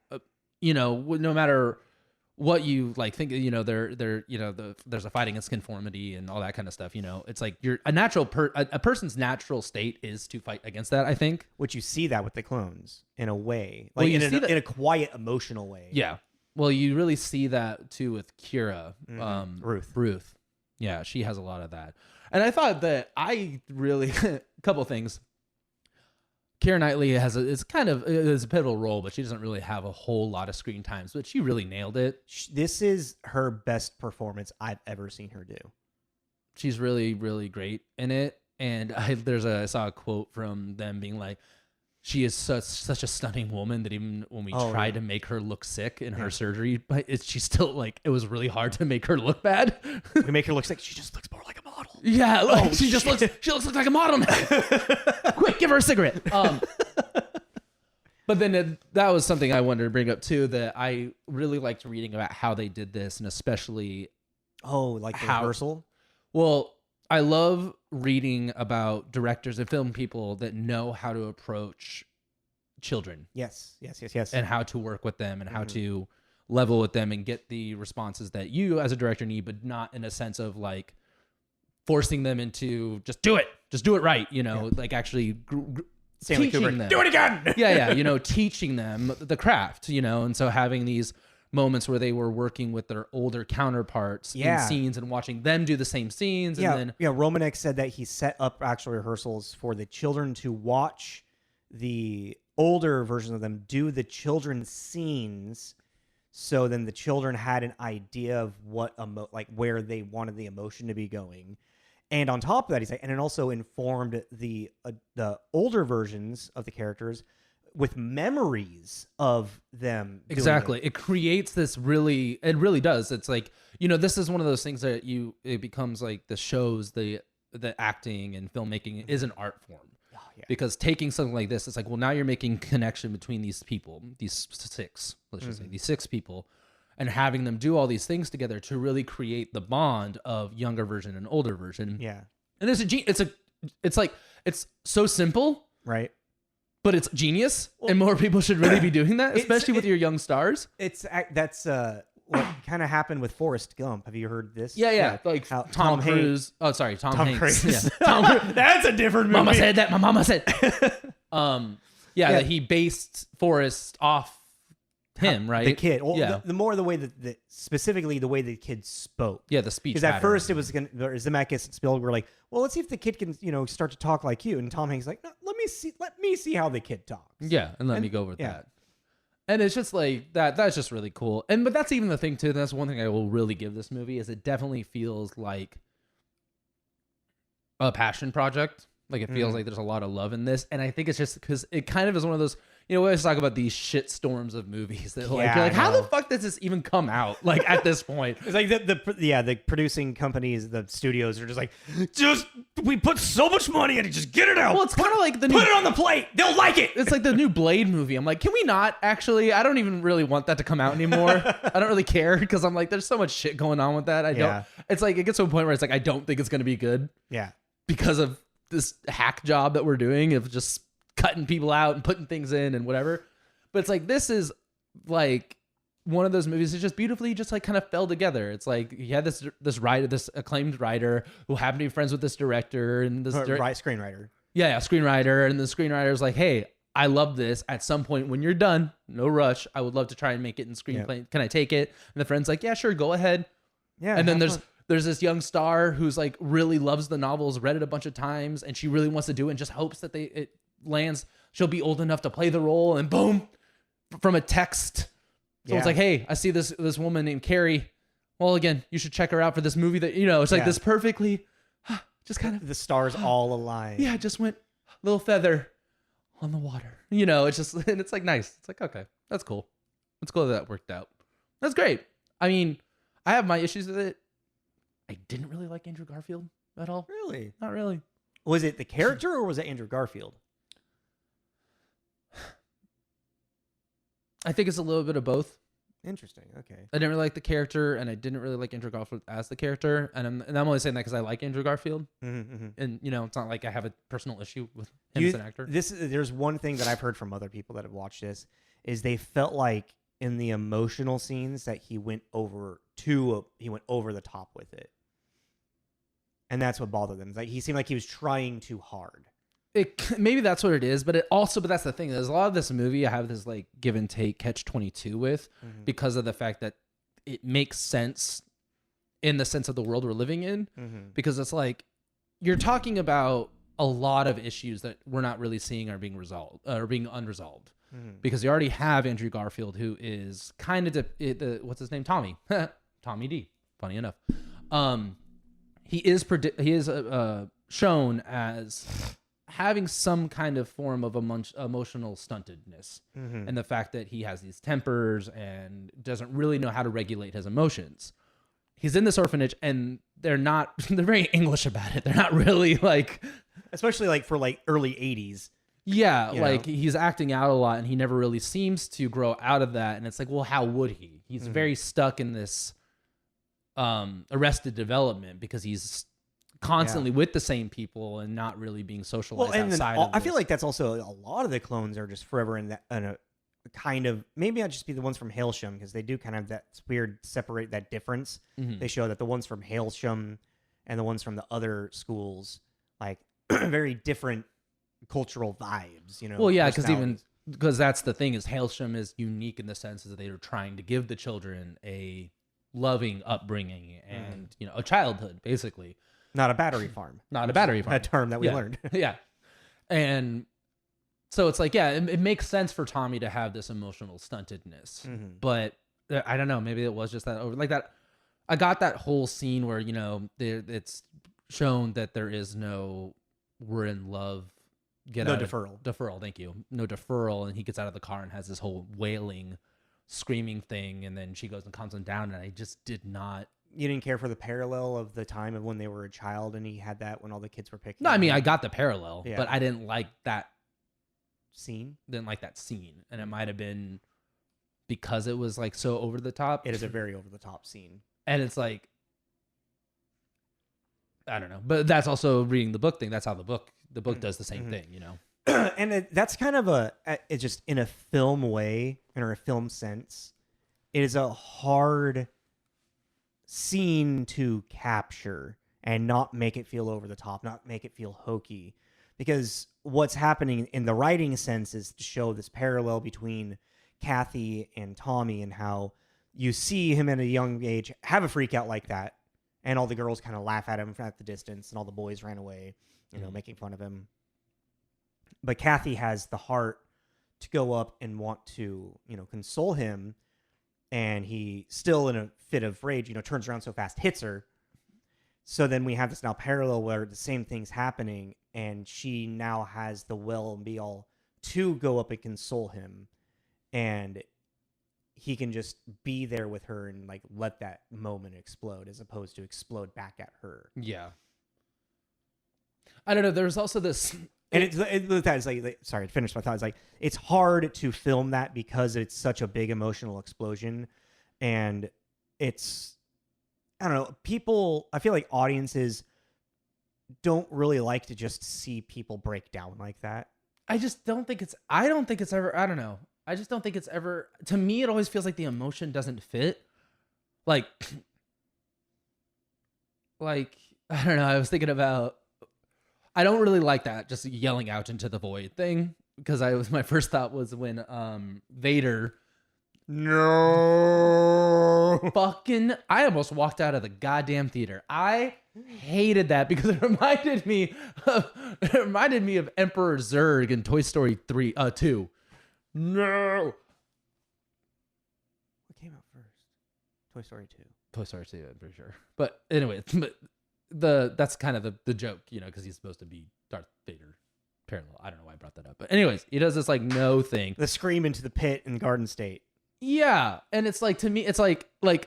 no matter what you like think, there's a fight against conformity and all that kind of stuff. It's like a person's natural state is to fight against that, I think. Which you see that with the clones in a way, like in a quiet, emotional way. Yeah. Well, you really see that too with Kiera, Ruth. Yeah, she has a lot of that. And I thought that a couple things. Keira Knightley is a pivotal role, but she doesn't really have a whole lot of screen times, but she really nailed it. This is her best performance I've ever seen her do. She's really, really great in it. And I saw a quote from them being like, she is such a stunning woman that even when we tried to make her look sick in her surgery, she's still like, it was really hard to make her look bad. We make her look sick. She just looks more like a model. Yeah, she looks like a model now. Quick, give her a cigarette. But then that was something I wanted to bring up too, that I really liked reading about how they did this, and especially the rehearsal. Well, I love reading about directors and film people that know how to approach children. Yes. And how to work with them and how to level with them and get the responses that you as a director need, but not in a sense of like forcing them into just do it right. Like actually teaching them. Do it again. Yeah. Teaching them the craft, and so having these moments where they were working with their older counterparts in scenes and watching them do the same scenes. And Romanek said that he set up actual rehearsals for the children to watch the older version of them do the children's scenes. So then the children had an idea of what where they wanted the emotion to be going. And on top of that, he's like, and it also informed the older versions of the characters with memories of them. Exactly. It creates this it really does. It's like, this is one of those things that it becomes like the shows, the acting and filmmaking is an art form. Because taking something like this, it's like, well, now you're making connection between these people, these six, let's just say, these six people, and having them do all these things together to really create the bond of younger version and older version. Yeah. And it's so simple, right? But it's genius, and more people should really be doing that, especially with your young stars. That's what kind of happened with Forrest Gump. Have you heard this? Yeah. Like Tom Cruise. Oh, sorry, Tom Hanks. Cruise. Yeah. That's a different movie. Mama said that. My mama said. That he based Forrest off him, right? The kid. Well, the more the way that specifically the way the kid spoke. Yeah, the speech. Because at first it was Zemeckis and Spielberg were like, well, let's see if the kid can start to talk like you. And Tom Hanks is like, no, let me see how the kid talks. Yeah, and let me go with that. And it's just like that. That's just really cool. But that's even the thing too. That's one thing I will really give this movie is it definitely feels like a passion project. Like it feels like there's a lot of love in this, and I think it's just because it kind of is one of those. We always talk about these shit storms of movies that you're like, how the fuck does this even come out? Like at this point, it's like the producing companies, the studios are just like, we put so much money in it, just get it out. Well, it's kind of like put it on the plate. They'll like it. It's like the new Blade movie. I'm like, can we not actually? I don't even really want that to come out anymore. I don't really care because I'm like, there's so much shit going on with that. I don't. It's like it gets to a point where it's like I don't think it's gonna be good. Yeah, because of this hack job that we're doing of just cutting people out and putting things in and whatever. But it's like, this is like one of those movies that just beautifully just like kind of fell together. It's like you had this writer, this acclaimed writer who happened to be friends with this director and this screenwriter. Yeah, screenwriter. And the screenwriter was like, hey, I love this. At some point when you're done, no rush, I would love to try and make it in screenplay. Yeah. Can I take it? And the friend's like, yeah, sure, go ahead. Yeah. And then there's this young star who's like really loves the novels, read it a bunch of times, and she really wants to do it and just hopes that it lands. She'll be old enough to play the role, and boom, from a text. So it's like, hey, I see this woman named Carey. Well, again, you should check her out for this movie that, it's like this perfectly, just kind of. The stars all align. Yeah, just went little feather on the water. It's just, and it's like nice. It's like, okay, that's cool. It's cool that worked out. That's great. I mean, I have my issues with it. I didn't really like Andrew Garfield at all. Really? Not really. Was it the character or was it Andrew Garfield? I think it's a little bit of both. Interesting. Okay. I didn't really like the character, and I didn't really like Andrew Garfield as the character. And I'm only saying that because I like Andrew Garfield. Mm-hmm. And, it's not like I have a personal issue with him as an actor. There's one thing that I've heard from other people that have watched this is they felt like in the emotional scenes that he went over the top with it. And that's what bothered them. It's like he seemed like he was trying too hard. Maybe that's what it is, but that's the thing. There's a lot of this movie I have this like give and take catch-22 with because of the fact that it makes sense in the sense of the world we're living in. Because it's like you're talking about a lot of issues that we're not really seeing are being resolved or being unresolved. Because you already have Andrew Garfield, who is kind of what's his name, Tommy D. Funny enough, he is shown as having some kind of form of emotional stuntedness, and the fact that he has these tempers and doesn't really know how to regulate his emotions. He's in this orphanage, and they're very English about it. They're not really like, especially like for like early 80s. Yeah, like he's acting out a lot, and he never really seems to grow out of that. And it's like, well, how would he? He's very stuck in this Arrested Development because he's constantly with the same people and not really being socialized outside of this. I feel like that's also a lot of the clones are just forever in a kind of, maybe I'll just be the ones from Hailsham because they do kind of that weird separate that difference. They show that the ones from Hailsham and the ones from the other schools like very different cultural vibes, Well, yeah, because that's the thing is Hailsham is unique in the sense that they are trying to give the children a loving upbringing and a childhood basically. Not a battery farm. Not a battery farm. A term that we learned. Yeah. And so it's like, it makes sense for Tommy to have this emotional stuntedness. But I don't know, maybe it was just that over like that. I got that whole scene where, it's shown that there is no we're in love. Deferral. Thank you. No deferral. And he gets out of the car and has this whole wailing, screaming thing. And then she goes and calms him down. And I just did not you didn't care for the parallel of the time of when they were a child and he had that when all the kids were picking. No, I mean I got the parallel, Yeah. but I didn't like that scene. Didn't like that scene, and it might have been because it was like so over the top. It is a very over the top scene, and it's like I don't know, but that's also reading the book thing. That's how the book does the same thing, you know. And that's kind of it's just in a film way, or a film sense, it is a hard scene to capture and not make it feel over the top, not make it feel hokey, because what's happening in the writing sense is to show this parallel between Kathy and Tommy and how you see him at a young age have a freak out like that, and all the girls kind of laugh at him at the distance, and all the boys ran away, you know, making fun of him. But Kathy has the heart to go up and want to, you know, console him. And he, still in a fit of rage, you know, turns around so fast, hits her. So then we have this now parallel where the same thing's happening. And she now has the will and be all to go up and console him. And he can just be there with her and like let that moment explode as opposed to explode back at her. Yeah. I don't know. There's also this... And it's like, sorry, to finish my thought. It's like, it's hard to film that because it's such a big emotional explosion. And it's, I don't know, people, I feel like audiences don't really like to just see people break down like that. I just don't think it's, I don't think it's ever, I don't know. I just don't think it's ever, to me, it always feels like the emotion doesn't fit. Like, I don't know. I was thinking about, I don't really like that just yelling out into the void thing, because my first thought was when Vader fucking, I almost walked out of the goddamn theater. I hated that because it reminded me of Emperor Zurg in Toy Story 2. No. What came out first? Toy Story 2. Toy Story 2, I'm pretty sure. But anyway, that's kind of the joke, you know, because he's supposed to be Darth Vader parallel. I don't know why I brought that up, but anyways, he does this like no thing. The scream into the pit in Garden State. Yeah, and it's like, to me, it's like I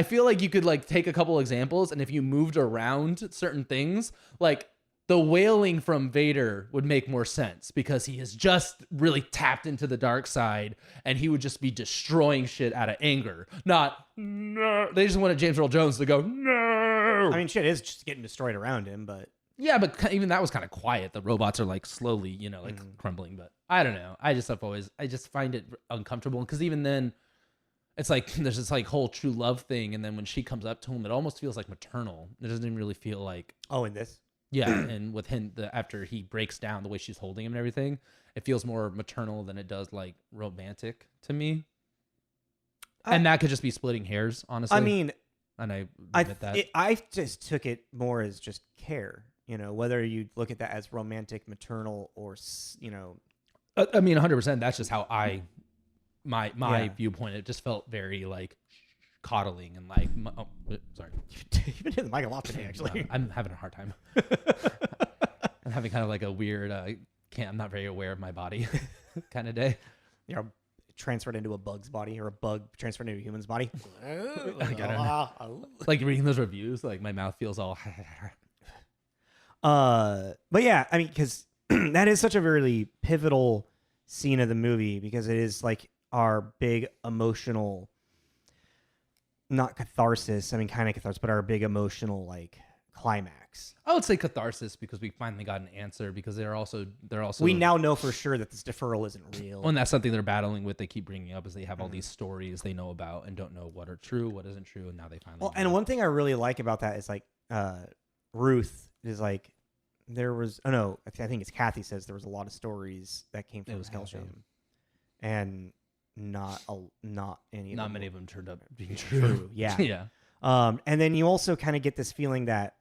feel like you could like take a couple examples, and if you moved around certain things, like the wailing from Vader would make more sense because he has just really tapped into the dark side, and he would just be destroying shit out of anger. Not no. They just wanted James Earl Jones to go no. I mean, shit is just getting destroyed around him, but yeah, but even that was kind of quiet. The robots are like slowly, you know, like crumbling. But I don't know. I just find it uncomfortable because even then, it's like there's this like whole true love thing, and then when she comes up to him, it almost feels like maternal. It doesn't even really feel like in this. Yeah, and with him, after he breaks down, the way she's holding him and everything, it feels more maternal than it does like romantic to me. And that could just be splitting hairs, honestly. I mean, and I admit that. I just took it more as just care. You know, whether you look at that as romantic, maternal, or you know. I mean, 100%. That's just how my viewpoint. It just felt very like coddling and like, oh, sorry. You've been hitting the mic a lot today, actually. No, I'm having a hard time. I'm having kind of like a weird, I'm not very aware of my body kind of day. You're transferred into a bug's body, or a bug transferred into a human's body. Like reading those reviews, like my mouth feels all. But yeah, I mean, because that is such a really pivotal scene of the movie, because it is like our big emotional, not catharsis, I mean kind of catharsis, but our big emotional like climax. I would say catharsis because we finally got an answer, because they're also we now know for sure that this deferral isn't real. And that's something they're battling with. They keep bringing up is they have all these stories they know about and don't know what are true, what isn't true, and now they finally. Well, and one thing I really like about that is like Ruth is like, there was, oh no, I think it's Kathy says there was a lot of stories that came from Hellsham, and not any. Not many of them turned up being true. Yeah, yeah. And then you also kind of get this feeling that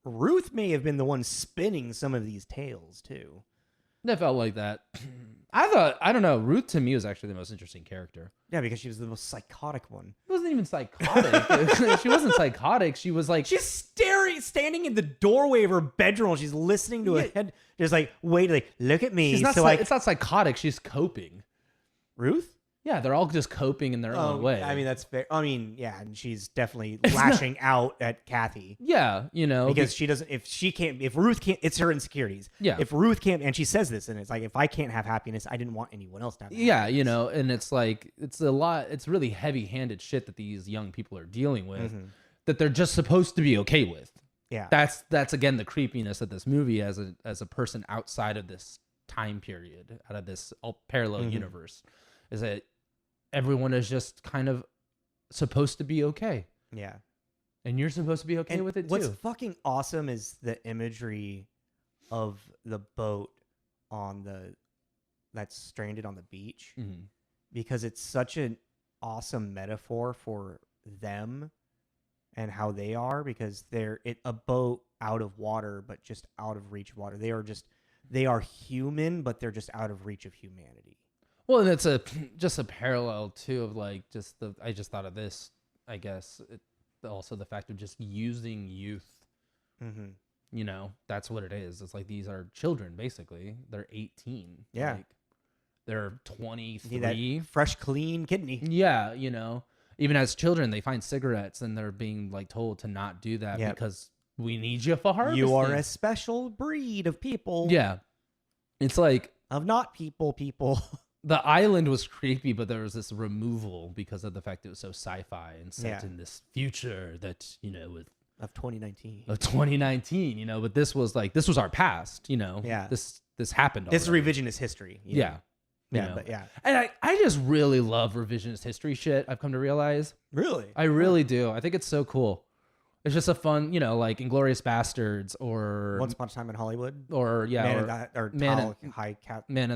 Ruth may have been the one spinning some of these tales too. That felt like that. I don't know. Ruth to me was actually the most interesting character. Yeah, because she was the most psychotic one. She wasn't even psychotic. She wasn't psychotic. She was like, she's standing in the doorway of her bedroom. She's listening to a head, just like, wait, like, look at me. She's not it's not psychotic. She's coping. Ruth? Yeah, they're all just coping in their own way. I mean, that's fair. I mean, yeah, and she's definitely lashing out at Kathy. Yeah, because she doesn't. If Ruth can't, it's her insecurities. Yeah. If Ruth can't, and she says this, and it's like, if I can't have happiness, I didn't want anyone else to have happiness. Yeah, and it's like it's a lot. It's really heavy-handed shit that these young people are dealing with that they're just supposed to be okay with. Yeah, that's again the creepiness of this movie as a person outside of this time period, out of this parallel universe, is that everyone is just kind of supposed to be okay. Yeah. And you're supposed to be okay with it too. What's fucking awesome is the imagery of the boat that's stranded on the beach, because it's such an awesome metaphor for them and how they are, because they're a boat out of water, but just out of reach of water. They are human, but they're just out of reach of humanity. Well, and it's just a parallel too of like I just thought of this, I guess. Also the fact of just using youth. That's what it is. It's like these are children, basically. They're 18. Yeah. Like, they're 23. That fresh, clean kidney. Yeah, even as children, they find cigarettes and they're being like told to not do that because we need you for harvesting. You are a special breed of people. Yeah. It's like of not people. The island was creepy, but there was this removal because of the fact that it was so sci-fi and set in this future that, with of 2019. But this was our past, Yeah. This happened already. This is revisionist history. Yeah. But And I just really love revisionist history shit, I've come to realize. Really? I really do. I think it's so cool. It's just a fun, like Inglourious Bastards or Once Upon a Time in Hollywood, or Man in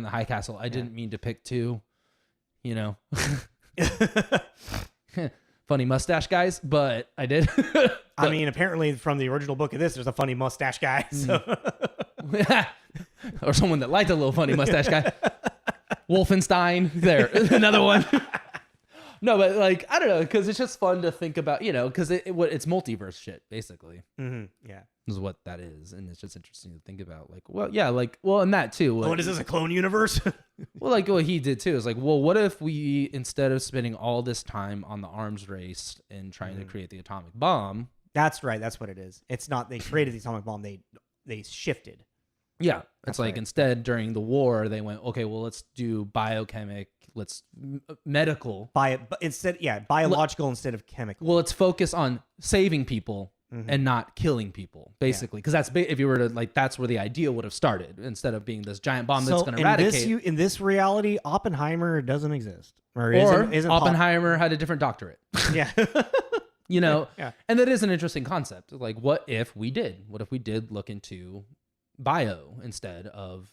the High Castle. I didn't mean to pick two, funny mustache guys, but I did. I mean, apparently from the original book of this, there's a funny mustache guy, so. Or someone that liked a little funny mustache guy. Wolfenstein, there, another one. No, but like, I don't know, because it's just fun to think about, because it's multiverse shit, basically. Yeah. Is what that is. And it's just interesting to think about. Like, and that too. What is this, a clone universe? Well, like what he did too is like, well, what if we, instead of spending all this time on the arms race and trying to create the atomic bomb. That's right. That's what it is. It's not, they created the atomic bomb. They shifted. Yeah. It's like, instead during the war, they went, okay, well, let's do medical. Biological instead of chemical. Well, let's focus on saving people and not killing people, basically. Because that's, if you were to, that's where the idea would have started, instead of being this giant bomb that's going to eradicate. In this reality, Oppenheimer doesn't exist. Or Oppenheimer had a different doctorate. Yeah. And that is an interesting concept. Like, what if we did look into bio instead of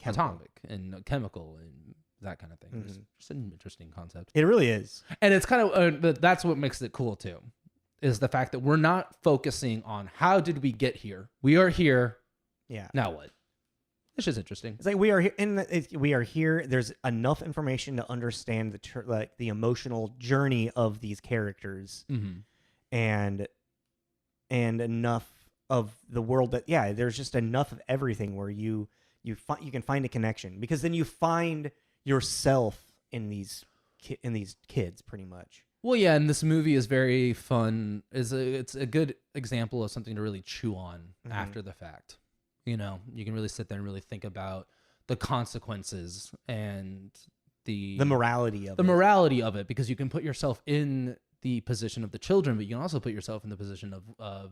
atomic and chemical and that kind of thing? It's just an interesting concept. It really is. And it's kind of that's what makes it cool too, is the fact that we're not focusing on how did we get here. We are here. Yeah. Now what? It's just interesting. It's like we are here. We are here. There's enough information to understand the emotional journey of these characters, and enough of the world that there's just enough of everything where you can find a connection, because then you find yourself in these kids pretty much. Well, yeah, and this movie is very fun. It's a good example of something to really chew on after the fact. You can really sit there and really think about the consequences and the morality of it, because you can put yourself in the position of the children, but you can also put yourself in the position of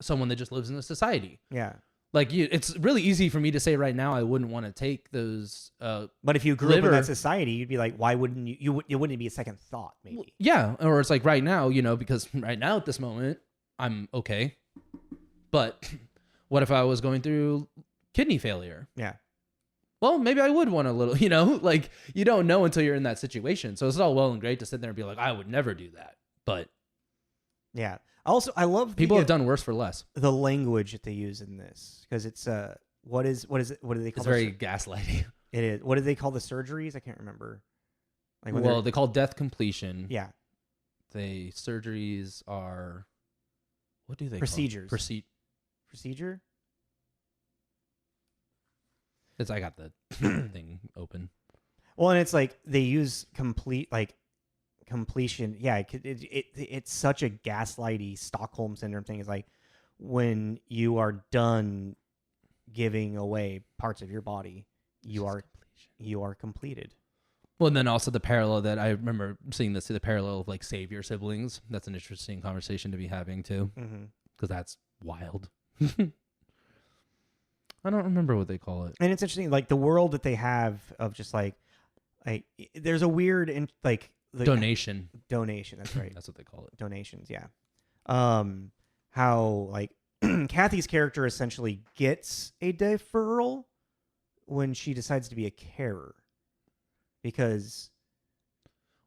someone that just lives in a society. Yeah. Like, it's really easy for me to say right now I wouldn't want to take those. But if you grew up in that society, you'd be like, why wouldn't you? It wouldn't be a second thought, maybe. Well, yeah, or it's like right now, because right now at this moment I'm okay. But what if I was going through kidney failure? Yeah. Well, maybe I would want a little. Like, you don't know until you're in that situation. So it's all well and great to sit there and be like, I would never do that. But yeah. Also, I love people have done worse for less. The language that they use in this, because it's what is it? What do they call? It's very gaslighting. It is. What do they call the surgeries? I can't remember. Like they call death completion. Yeah. The surgeries are, what do they procedures? Call? Procedure. I got the thing open. Well, and it's like they use completion. Yeah, it's such a gaslighty Stockholm syndrome thing. It's like when you are done giving away parts of your body, you are completed. Well, and then also the parallel that I remember seeing the parallel of like save your siblings. That's an interesting conversation to be having too, because that's wild. I don't remember what they call it. And it's interesting, like the world that they have of just like there's a weird donation. That's right. That's what they call it. Donations. Yeah. How like Kathy's character essentially gets a deferral when she decides to be a carer, because.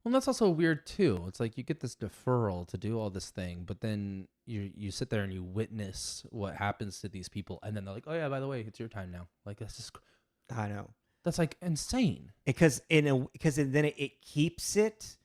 Well, that's also weird too. It's like you get this deferral to do all this thing, but then you sit there and you witness what happens to these people, and then they're like, "Oh yeah, by the way, it's your time now." Like that's just, I know, that's like insane. Because then it keeps it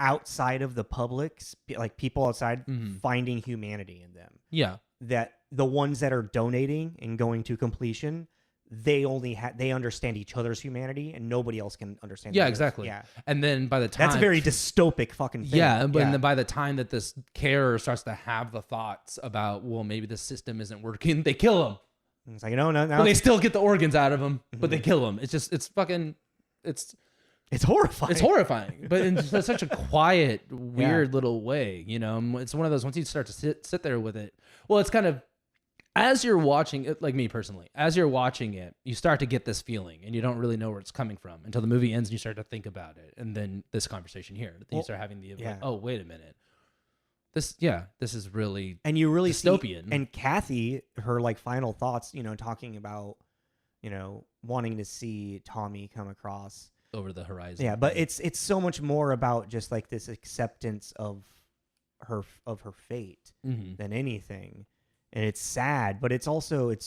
outside of the public's, like people outside finding humanity in them. Yeah, that the ones that are donating and going to completion, they only they understand each other's humanity, and nobody else can understand. Yeah, exactly. Yeah, and then by the time that's a very dystopic fucking thing. Yeah, but then by the time that this carer starts to have the thoughts about, well, maybe the system isn't working, they kill him. And it's like no. But they still get the organs out of him, but they kill him. It's just it's horrifying. It's horrifying, but in just such a quiet, weird little way. You know, it's one of those once you start to sit there with it. Well, it's kind of. As you're watching it, like me personally, as you're watching it, you start to get this feeling and you don't really know where it's coming from until the movie ends and you start to think about it. And then this conversation here, then you start having like, oh, wait a minute. This is really and you really dystopian. And Kathy, her like final thoughts, talking about, wanting to see Tommy come across over the horizon. Yeah, but it's so much more about just like this acceptance of her fate than anything. And it's sad, but it's also it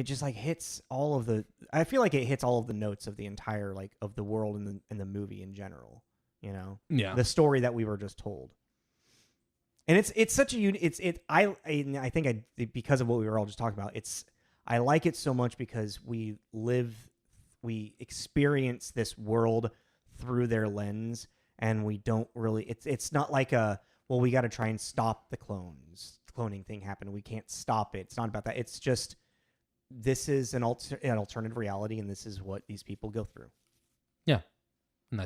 just like hits all of the. I feel like it hits all of the notes of the entire like of the world and the movie in general. Yeah, the story that we were just told. And it's such a I think because of what we were all just talking about. I like it so much because we experience this world through their lens, and we don't really. It's not like well, we got to try and stop the cloning thing happen. We can't stop it. It's not about that. It's just, this is an alternative reality, and this is what these people go through. Yeah. And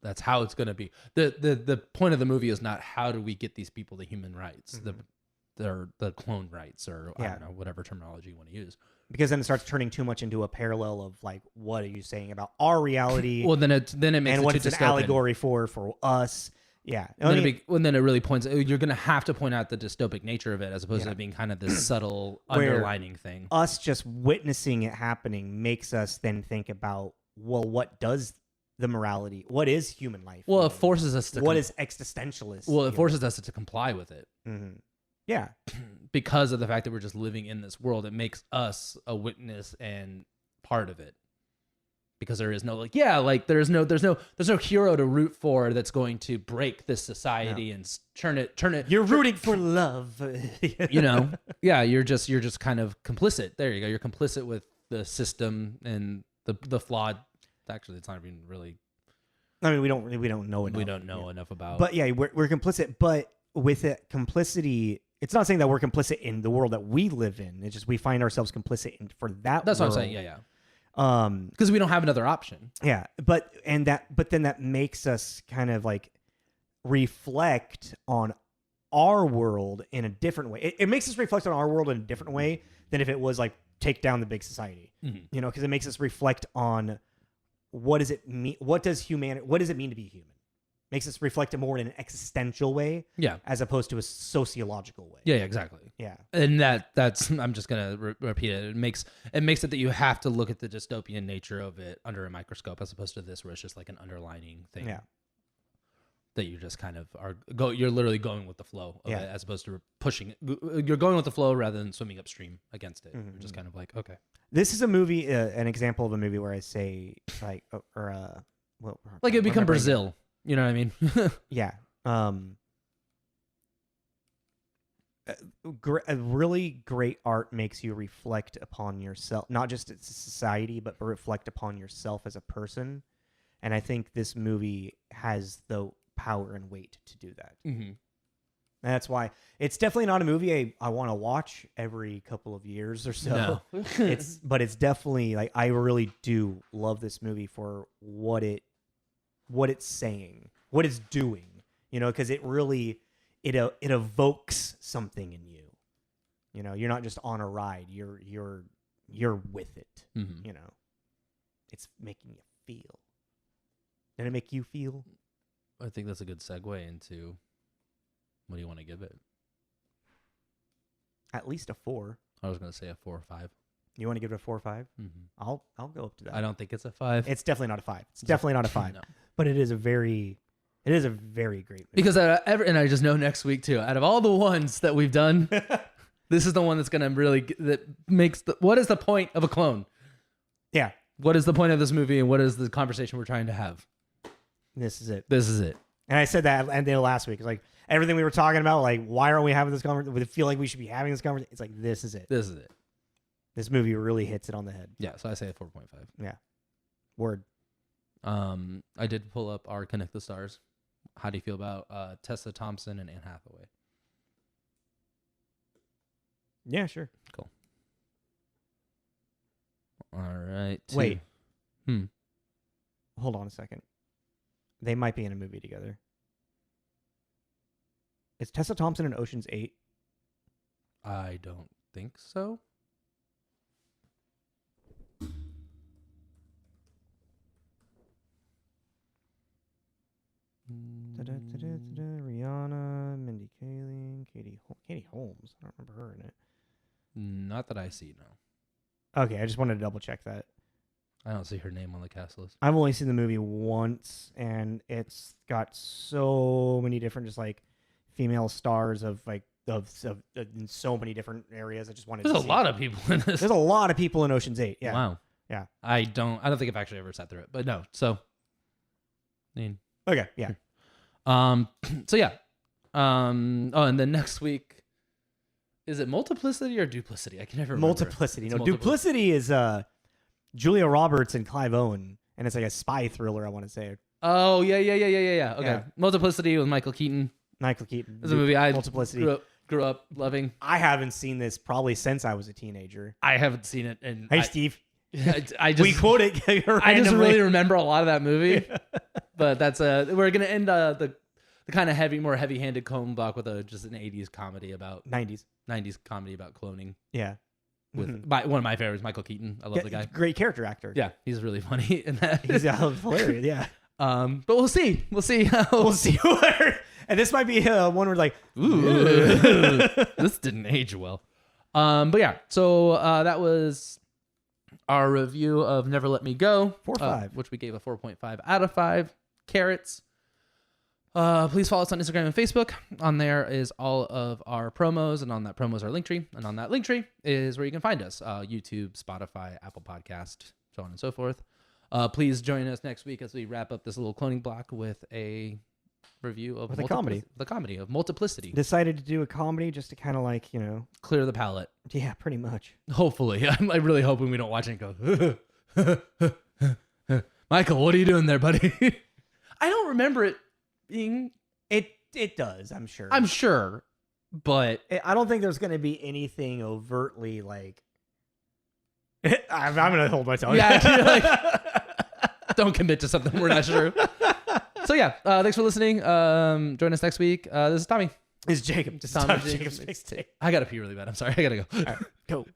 that's how it's going to be. The point of the movie is not how do we get these people the human rights, the clone rights, or I don't know, whatever terminology you want to use. Because then it starts turning too much into a parallel of like, what are you saying about our reality? Well, then it makes and it what too it's an dystopian. Allegory for us. Yeah. And then it really points. You're going to have to point out the dystopic nature of it, as opposed to it being kind of this subtle underlining thing. Us just witnessing it happening makes us then think about, well, what does the morality? What is human life? Well, it forces us to. What is existentialist? Well, it forces us to comply with it. Yeah. Because of the fact that we're just living in this world, it makes us a witness and part of it. Because there is no there's no hero to root for that's going to break this society and turn it. You're rooting for love, Yeah, you're just kind of complicit. There you go. You're complicit with the system and the flawed. Actually, it's not even really. I mean, we don't know enough. We don't know enough about. But yeah, we're complicit. But with it, complicity. It's not saying that we're complicit in the world that we live in. It's just we find ourselves complicit for that. That's world. What I'm saying. Yeah. Because we don't have another option. Yeah, but then that makes us kind of like reflect on our world in a different way. It makes us reflect on our world in a different way than if it was like take down the big society. Because it makes us reflect on what does it mean? What does it mean to be human? Makes us reflect it more in an existential way, as opposed to a sociological way. Yeah, exactly. Yeah, and that's I'm just gonna repeat it. It makes it that you have to look at the dystopian nature of it under a microscope, as opposed to this, where it's just like an underlining thing. Yeah, that you just kind of you're literally going with the flow of it, as opposed to pushing it. You're going with the flow rather than swimming upstream against it. You're just kind of like, okay. This is a movie, an example of a movie where I say like, like it become Brazil. You know what I mean? Yeah. really great art makes you reflect upon yourself, not just as a society, but reflect upon yourself as a person. And I think this movie has the power and weight to do that. Mm-hmm. And that's why it's definitely not a movie I want to watch every couple of years or so. No. But it's definitely like, I really do love this movie for what it's saying, what it's doing, because it really, it evokes something in you. You're not just on a ride, you're with it. Mm-hmm. It's making you feel. Did it make you feel? I think that's a good segue into what do you want to give it? At least a 4. I was going to say a 4 or 5. You want to give it a 4 or 5? Mm-hmm. I'll go up to that. I don't think it's a 5. It's definitely not a 5. It's definitely not a 5. No. But it is a very great movie. Because and I just know next week too, out of all the ones that we've done, this is the one that's going to really, that makes what is the point of a clone? Yeah. What is the point of this movie and what is the conversation we're trying to have? This is it. This is it. And I said that at the end of last week. It's like everything we were talking about, like, why aren't we having this conversation? We feel like we should be having this conversation. It's like, this is it. This is it. This movie really hits it on the head. Yeah, so I say a 4.5. Yeah. Word. I did pull up our Connect the Stars. How do you feel about Tessa Thompson and Anne Hathaway? Yeah, sure. Cool. All right. Wait. Hold on a second. They might be in a movie together. Is Tessa Thompson in Ocean's 8? I don't think so. Rihanna, Mindy Kaling, Katie Holmes. I don't remember her in it. Not that I see, no. Okay, I just wanted to double check that. I don't see her name on the cast list. I've only seen the movie once, and it's got so many different just like female stars of like of in so many different areas. I just wanted. There's to a lot of people in this. There's a lot of people in Ocean's 8. Yeah. Wow. Yeah. I don't think I've actually ever sat through it, but no. So. Okay. Yeah. So yeah. And then next week. Is it Multiplicity or Duplicity? I can never remember. Multiplicity. No, Duplicity is Julia Roberts and Clive Owen, and it's like a spy thriller, I want to say. Oh, yeah. Okay. Yeah. Multiplicity with Michael Keaton. It's a movie I Multiplicity. Grew up loving. I haven't seen this probably since I was a teenager. I haven't seen it. And hey, Steve. I just, we quote it randomly. I just really remember a lot of that movie. But that's we're going to end the kind of more heavy-handed clone block with just an 80s comedy about 90s comedy about cloning. Yeah. With one of my favorites, Michael Keaton. I love the guy. Great character actor. Yeah, he's really funny in that. He's hilarious. Yeah. But we'll see. We'll see where. And this might be one where like, ooh, this didn't age well. But yeah. So that was our review of Never Let Me Go, 4.5, which we gave a 4.5 out of 5 carrots. Please follow us on Instagram and Facebook. On there is all of our promos, and on that promo is our link tree. And on that link tree is where you can find us. YouTube, Spotify, Apple Podcast, so on and so forth. Please join us next week as we wrap up this little cloning block with a review of the comedy of Multiplicity. Decided to do a comedy just to kind of like, clear the palate. Yeah, pretty much. Hopefully. I'm really hoping we don't watch it and go, Michael, what are you doing there, buddy? I don't remember it being... It does, I'm sure. But I don't think there's going to be anything overtly like... I'm going to hold myself. Yeah, don't commit to something we're not sure. So yeah, thanks for listening. Join us next week. This is Tommy. This is Jacob. Jacob's mixtape. I gotta pee really bad. I'm sorry. I gotta go. All right, go.